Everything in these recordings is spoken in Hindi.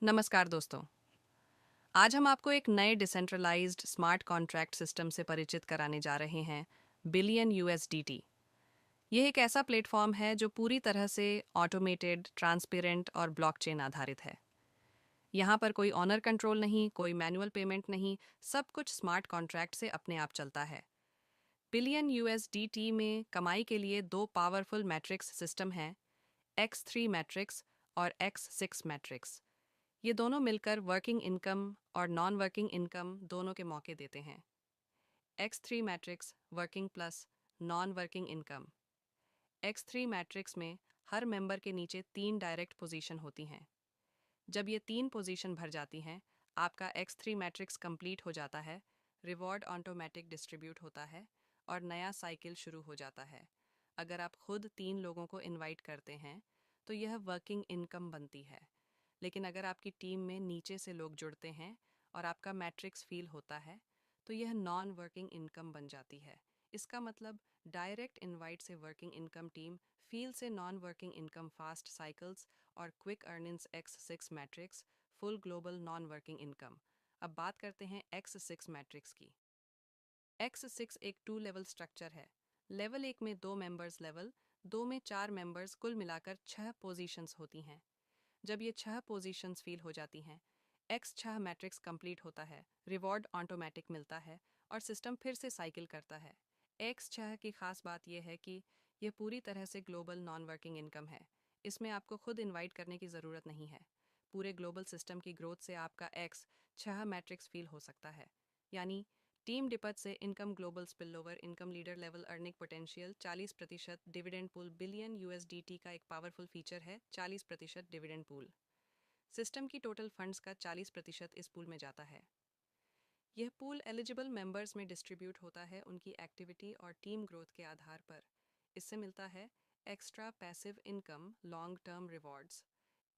नमस्कार दोस्तों। आज हम आपको एक नए डिसेंट्रलाइज्ड स्मार्ट कॉन्ट्रैक्ट सिस्टम से परिचित कराने जा रहे हैं, बिलियन यूएसडीटी। यह एक ऐसा प्लेटफॉर्म है जो पूरी तरह से ऑटोमेटेड, ट्रांसपेरेंट और ब्लॉकचेन आधारित है। यहाँ पर कोई ऑनर कंट्रोल नहीं, कोई मैनुअल पेमेंट नहीं, सब कुछ स्मार्ट कॉन्ट्रैक्ट से अपने आप चलता है। बिलियन यूएसडीटी में कमाई के लिए दो पावरफुल मैट्रिक्स सिस्टम हैं, X3 मैट्रिक्स और X6 मैट्रिक्स। ये दोनों मिलकर वर्किंग इनकम और नॉन वर्किंग इनकम दोनों के मौके देते हैं। X3 matrix working plus non working income. X3 matrix में हर मेंबर के नीचे 3 डायरेक्ट पोजीशन होती हैं। जब ये 3 पोजीशन भर जाती हैं, आपका X3 मैट्रिक्स कंप्लीट हो जाता है, रिवॉर्ड ऑटोमेटिक डिस्ट्रीब्यूट होता है और नया साइकिल शुरू हो जाता है। अगर आप खुद 3 लोगों को इनवाइट करते हैं, तो यह वर्किंग इनकम बनती है। लेकिन अगर आपकी टीम में नीचे से लोग जुड़ते हैं और आपका मैट्रिक्स फील होता है, तो यह नॉन वर्किंग इनकम बन जाती है। इसका मतलब डायरेक्ट इनवाइट से वर्किंग इनकम टीम, फील से non working income fast cycles और quick earnings X6 matrix, full global non working income. अब बात करते हैं X6 मैट्रिक्स की। X6 एक 2 लेवल स्ट्रक्चर है। लेवल 1 में 2 मेंबर्स, लेवल 2 में 4 मेंबर्स, कुल मिलाकर 6 पोजीशंस होती हैं। जब ये 6 पोजीशंस फिल हो जाती हैं, X6 मैट्रिक्स कंप्लीट होता है, रिवॉर्ड ऑटोमेटिक मिलता है और सिस्टम फिर से साइकिल करता है। X6 की खास बात यह है कि यह पूरी तरह से ग्लोबल नॉन वर्किंग इनकम है। इसमें आपको खुद इनवाइट करने की ज़रूरत नहीं है। पूरे ग्लोबल सिस्टम की ग्रोथ से आपका X6 मैट्रिक्स फील हो सकता है। यानी टीम डिपथ से income, global spillover, income, leader level earning potential 40%, dividend pool. Billion USDT का एक पावरफुल फीचर है 40% डिविडेंड पूल। सिस्टम की टोटल फंड्स का 40% इस पूल में जाता है। यह पूल एलिजिबल मेंबर्स में डिस्ट्रीब्यूट होता है उनकी एक्टिविटी और टीम ग्रोथ के आधार पर। इससे मिलता है extra passive income, long term rewards.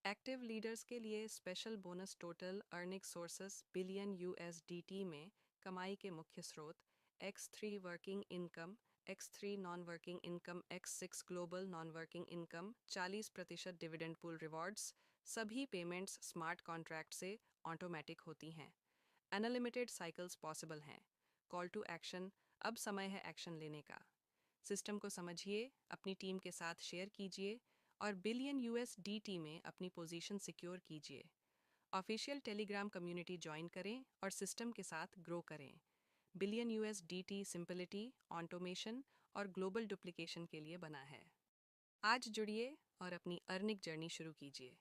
Active leaders के लिए special bonus. Total earning sources billion USDT में कमाई के मुख्य स्रोत X3 working income, X3 non working income, X6 global non working income, 40% dividend pool rewards. सभी पेमेंट्स स्मार्ट कॉन्ट्रैक्ट से ऑटोमेटिक होती हैं। अनलिमिटेड साइकिल्स पॉसिबल हैं। कॉल टू एक्शन, अब समय है एक्शन लेने का। सिस्टम को समझिए, अपनी टीम के साथ शेयर कीजिए और बिलियन यूएसडीटी में अपनी पोजीशन सिक्योर कीजिए। ऑफिशियल टेलीग्राम कम्युनिटी ज्वाइन करें और सिस्टम के साथ ग्रो करें। बिलियन यूएसडीटी सिंपलिटी, ऑटोमेशन और ग्लोबल डुप्लीकेशन के लिए बना है। आज जुड़िए और अपनी अर्निंग जर्नी शुरू कीजिए।